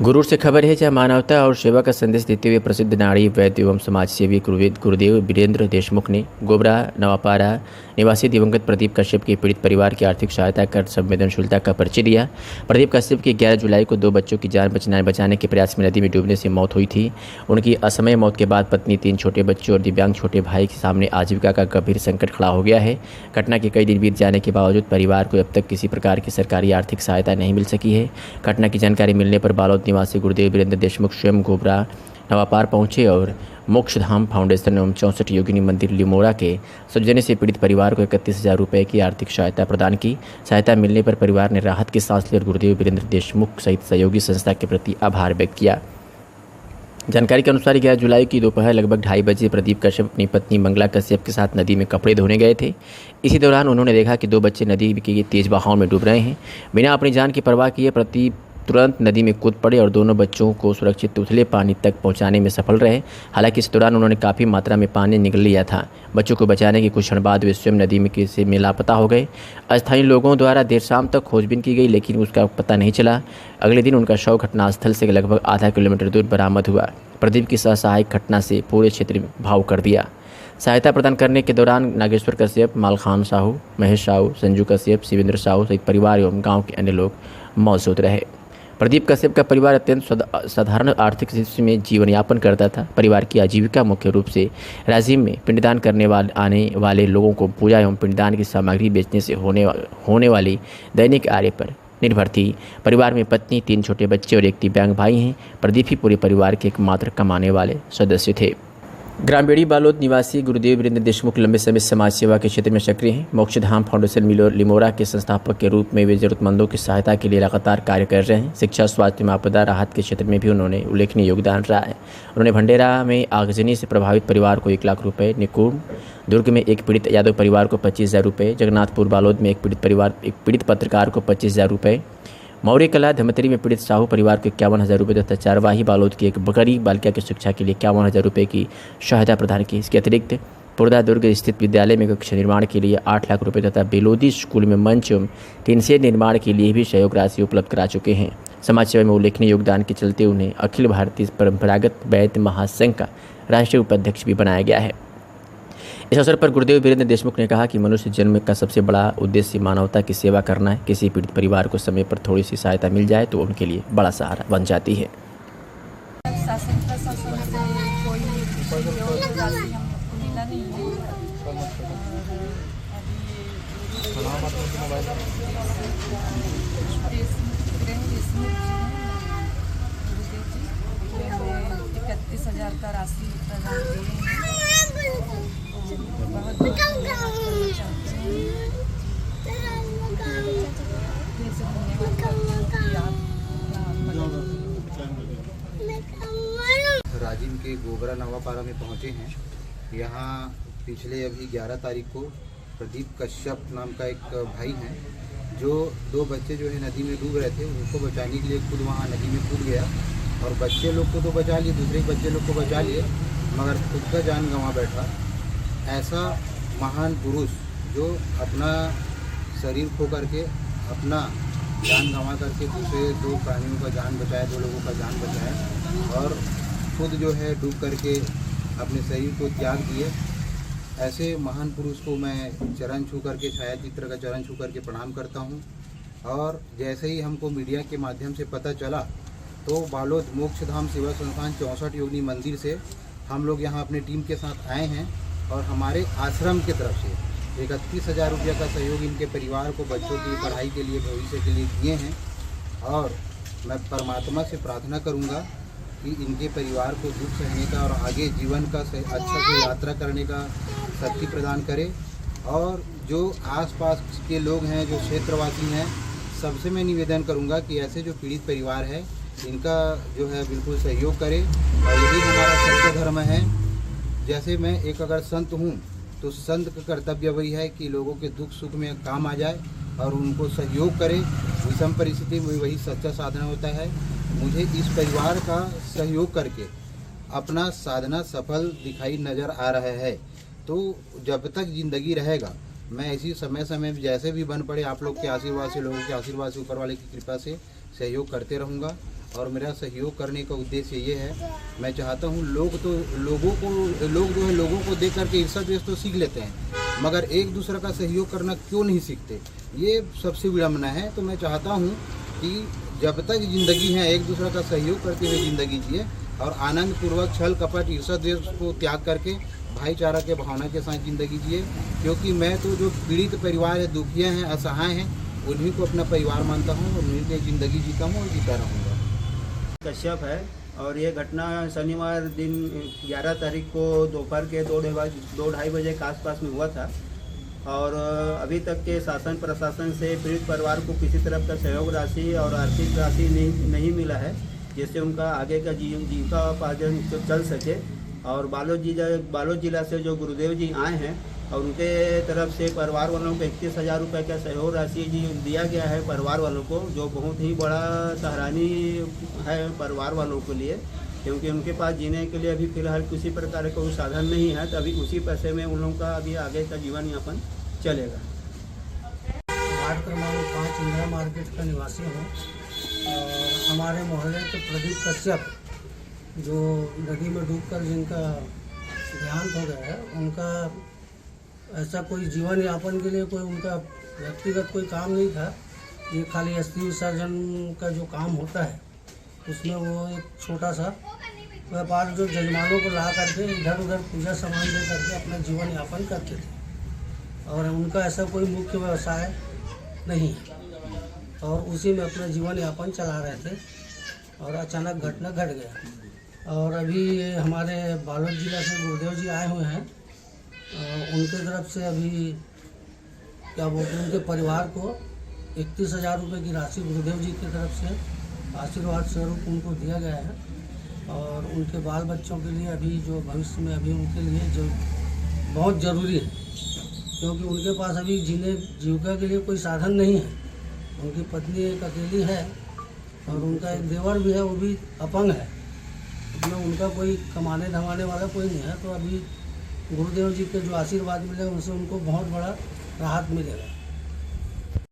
गुरूर से खबर है, जहाँ मानवता और सेवा का संदेश देते हुए प्रसिद्ध नारी वैद्य एवं समाजसेवी गुरुदेव वीरेंद्र देशमुख ने गोबरा नवापारा निवासी दिवंगत प्रदीप कश्यप के पीड़ित परिवार की आर्थिक सहायता कर संवेदनशीलता का परिचय दिया। प्रदीप कश्यप की 11 जुलाई को 2 बच्चों की जान बचाने के प्रयास में नदी में डूबने से मौत हुई थी। उनकी असमय मौत के बाद पत्नी, 3 छोटे बच्चे और दिव्यांग छोटे भाई के सामने आजीविका का गंभीर संकट खड़ा हो गया है। घटना के कई दिन बीत जाने के बावजूद परिवार को अब तक किसी प्रकार की सरकारी आर्थिक सहायता नहीं मिल सकी है। घटना की जानकारी मिलने पर बालोद निवासी गुरुदेव वीरेंद्र देशमुख स्वयं गोबरा नवापार पहुंचे और मोक्षधाम फाउंडेशन एवं 64 योगिनी मंदिर लिमोरा के सौजन्य से पीड़ित परिवार को 31,000 रुपये की आर्थिक सहायता प्रदान की। सहायता मिलने पर परिवार ने राहत की सांस ली और गुरुदेव वीरेंद्र देशमुख सहित सहयोगी संस्था के प्रति आभार व्यक्त किया। जानकारी के अनुसार 11 जुलाई की दोपहर लगभग 2:30 बजे प्रदीप कश्यप अपनी पत्नी मंगला कश्यप के साथ नदी में कपड़े धोने गए थे। इसी दौरान उन्होंने देखा कि 2 बच्चे नदी के तेज बहाव में डूब रहे हैं। बिना अपनी जान की परवाह किए प्रदीप तुरंत नदी में कूद पड़े और दोनों बच्चों को सुरक्षित उथले पानी तक पहुंचाने में सफल रहे। हालांकि इस दौरान उन्होंने काफ़ी मात्रा में पानी निगल लिया था। बच्चों को बचाने के कुछ क्षण बाद वे स्वयं नदी में लापता हो गए। अस्थायी लोगों द्वारा देर शाम तक खोजबीन की गई, लेकिन उसका पता नहीं चला। अगले दिन उनका शव घटनास्थल से लगभग आधा किलोमीटर दूर बरामद हुआ। प्रदीप की असहायक घटना से पूरे क्षेत्र में भाव कर दिया। सहायता प्रदान करने के दौरान नागेश्वर कश्यप, मालखान साहू, महेश साहू, संजू कश्यप, शिवेंद्र साहू सहित परिवार एवं गाँव के अन्य लोग मौजूद रहे। प्रदीप कश्यप का परिवार अत्यंत साधारण आर्थिक स्थिति में जीवन यापन करता था। परिवार की आजीविका मुख्य रूप से राजिम में पिंडदान करने आने वाले लोगों को पूजा एवं पिंडदान की सामग्री बेचने से होने वाली दैनिक आय पर निर्भर थी। परिवार में पत्नी, 3 छोटे बच्चे और 1 दिव्यांग भाई हैं। प्रदीप ही पूरे परिवार के एकमात्र कमाने वाले सदस्य थे। ग्राम बेड़ी बालोद निवासी गुरुदेव वीरेंद्र देशमुख लंबे समय समाज सेवा के क्षेत्र में सक्रिय हैं। मोक्षधाम फाउंडेशन लिमोरा के संस्थापक के रूप में वे जरूरतमंदों की सहायता के लिए लगातार कार्य कर रहे हैं। शिक्षा, स्वास्थ्य, आपदा राहत के क्षेत्र में भी उन्होंने उल्लेखनीय योगदान रहा है। उन्होंने भंडेरा में आगजनी से प्रभावित परिवार को 1 लाख रुपये, निकुंज दुर्ग में एक पीड़ित यादव परिवार को 25,000 रुपये, जगन्नाथपुर बालोद में एक पीड़ित पत्रकार को 25,000 रुपये, मौर्य कला धमतरी में पीड़ित साहू परिवार को 51,000 रुपये तथा चारवाही बालोद की एक गरीब बालिका की शिक्षा के लिए 51,000 रुपये की सहायता प्रदान की। इसके अतिरिक्त पुरदा दुर्ग स्थित विद्यालय में कक्ष निर्माण के लिए 8 लाख रुपये तथा बेलोदी स्कूल में मंच एवं टिनशेड निर्माण के लिए भी सहयोग राशि उपलब्ध करा चुके हैं। समाज सेवा में उल्लेखनीय योगदान के चलते उन्हें अखिल भारतीय परंपरागत वैद्य महासंघ का राष्ट्रीय उपाध्यक्ष भी बनाया गया है। इस अवसर पर गुरुदेव वीरेंद्र देशमुख ने कहा कि मनुष्य जन्म का सबसे बड़ा उद्देश्य मानवता की सेवा करना है। किसी पीड़ित परिवार को समय पर थोड़ी सी सहायता मिल जाए तो उनके लिए बड़ा सहारा बन जाती है। का राशि प्रदान राजिम के गोबरा नवापारा में पहुंचे हैं। यहाँ पिछले अभी 11 तारीख को प्रदीप कश्यप नाम का एक भाई हैं, जो 2 बच्चे जो है नदी में डूब रहे थे। उनको बचाने के लिए खुद वहाँ नदी में कूद गया और बच्चे लोग को तो बचा लिए, दूसरे बच्चे लोग को बचा लिए, मगर खुद का जान गंवा बैठा। ऐसा महान पुरुष जो अपना शरीर खो करके, अपना जान गंवा करके दूसरे 2 प्राणियों का जान बचाए, 2 लोगों का जान बचाए और खुद जो है डूब करके अपने शरीर को त्याग दिए। ऐसे महान पुरुष को मैं चरण छू करके, छायाचित्र का चरण छू करके प्रणाम करता हूं। और जैसे ही हमको मीडिया के माध्यम से पता चला तो बालोद मोक्षधाम सेवा संस्थान 64 योगिनी मंदिर से हम लोग यहाँ अपने टीम के साथ आए हैं और हमारे आश्रम की तरफ से 31,000 रुपये का सहयोग इनके परिवार को बच्चों की पढ़ाई के लिए, भविष्य के लिए दिए हैं। और मैं परमात्मा से प्रार्थना करूँगा कि इनके परिवार को दुख सहने का और आगे जीवन का अच्छा से यात्रा करने का शक्ति प्रदान करे। और जो आसपास के लोग हैं, जो क्षेत्रवासी हैं, सबसे मैं निवेदन करूंगा कि ऐसे जो पीड़ित परिवार है इनका जो है बिल्कुल सहयोग करें। और यही हमारा सत्य धर्म है। जैसे मैं एक अगर संत हूँ तो संत का कर्तव्य वही है कि लोगों के दुख सुख में काम आ जाए और उनको सहयोग करे। विषम परिस्थिति में वही सच्चा साधना होता है। मुझे इस परिवार का सहयोग करके अपना साधना सफल दिखाई नज़र आ रहा है। तो जब तक ज़िंदगी रहेगा मैं इसी समय समय जैसे भी बन पड़े आप लोग के आशीर्वाद से, लोगों के आशीर्वाद से, ऊपर वाले की कृपा से सहयोग करते रहूँगा। और मेरा सहयोग करने का उद्देश्य ये है, मैं चाहता हूँ लोग जो है लोगों को देख करके ईर्ष्या द्वेष तो सीख लेते हैं, मगर एक दूसरे का सहयोग करना क्यों नहीं सीखते, ये सबसे विडम्बना है। तो मैं चाहता हूँ कि जब तक ज़िंदगी है एक दूसरे का सहयोग करते हुए ज़िंदगी जिए और आनंद पूर्वक छल कपट ईर्ष्या द्वेष को त्याग करके भाईचारा के भावना के साथ ज़िंदगी जिए। क्योंकि मैं तो जो पीड़ित परिवार है, दुखिया हैं, असहाय हैं, उन्हीं को अपना परिवार मानता हूँ और उन्हीं की ज़िंदगी जीता हूँ और जीता रहूँगा। कश्यप है और ये घटना शनिवार दिन 11 तारीख को दोपहर के 2-2:30 बजे के आसपास में हुआ था। और अभी तक के शासन प्रशासन से पीड़ित परिवार को किसी तरह का सहयोग राशि और आर्थिक राशि नहीं मिला है, जिससे उनका आगे का जीविकापार्जन चल सके। और बालोद जिला से जो गुरुदेव जी आए हैं और उनके तरफ से परिवार वालों को 31,000 रुपये का सहयोग राशि जी दिया गया है परिवार वालों को, जो बहुत ही बड़ा सराहनीय है परिवार वालों के लिए, क्योंकि उनके पास जीने के लिए अभी फ़िलहाल किसी प्रकार का कोई साधन नहीं है। तो अभी उसी पैसे में उन लोगों का अभी आगे का जीवन यापन चलेगा। वार्ड क्रमांक 5 इंदिरा मार्केट का निवासी हूँ और हमारे मोहल्ले के प्रदीप कश्यप जो नदी में डूबकर जिनका देहांत हो गया है, उनका ऐसा कोई जीवन यापन के लिए कोई उनका व्यक्तिगत कोई काम नहीं था। ये खाली अस्थि विसर्जन का जो काम होता है उसमें वो एक छोटा सा व्यापार जो जजमानों को ला करके इधर उधर पूजा सामान दे करके अपना जीवन यापन करते थे और उनका ऐसा कोई मुख्य व्यवसाय नहीं है और उसी में अपना जीवन यापन चला रहे थे और अचानक घटना घट गया। और अभी हमारे बालोद जिला से गुरुदेव जी आए हुए हैं, उनके तरफ से अभी क्या बोलते हैं उनके परिवार को 31,000 रुपये की राशि गुरुदेव जी की तरफ से आशीर्वाद स्वरूप उनको दिया गया है। और उनके बाल बच्चों के लिए अभी जो भविष्य में अभी उनके लिए जो बहुत ज़रूरी है, क्योंकि उनके पास अभी जीविका के लिए कोई साधन नहीं है। उनकी पत्नी एक अकेली है और उनका एक देवर भी है, वो भी अपंग है, उसमें उनका कोई कमाने धमाने वाला कोई नहीं है। तो अभी गुरुदेव जी के जो आशीर्वाद मिले उनसे उनको बहुत बड़ा राहत मिलेगा।